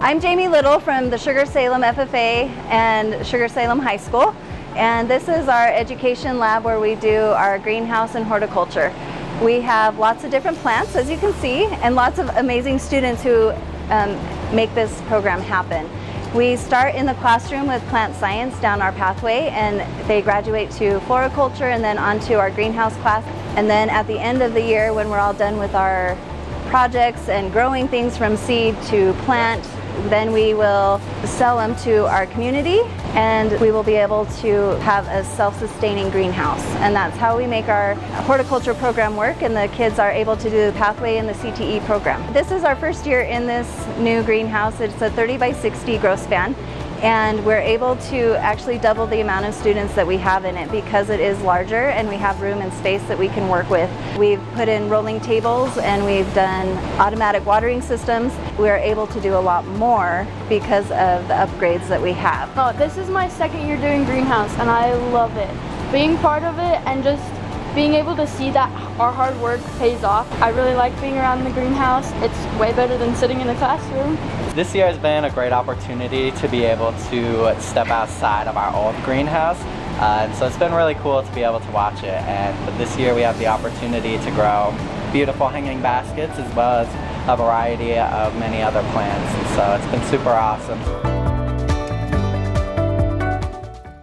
I'm Jamie Little from the Sugar-Salem FFA and Sugar-Salem High School, and this is our education lab where we do our greenhouse and horticulture. We have lots of different plants, as you can see, and lots of amazing students who make this program happen. We start in the classroom with plant science down our pathway, and they graduate to floriculture and then onto our greenhouse class. And then at the end of the year, when we're all done with our projects and growing things from seed to plant, then we will sell them to our community, and we will be able to have a self-sustaining greenhouse. And that's how we make our horticulture program work, and the kids are able to do the pathway in the CTE program. This is our first year in this new greenhouse. It's a 30 by 60 GrowSpan, and we're able to actually double the amount of students that we have in it because it is larger and we have room and space that we can work with. We've put in rolling tables and we've done automatic watering systems. We're able to do a lot more because of the upgrades that we have. Oh, this is my second year doing greenhouse and I love it. Being part of it and just being able to see that our hard work pays off. I really like being around the greenhouse. It's way better than sitting in a classroom. This year has been a great opportunity to be able to step outside of our old greenhouse. And so it's been really cool to be able to watch it. And this year we have the opportunity to grow beautiful hanging baskets as well as a variety of many other plants. And so it's been super awesome.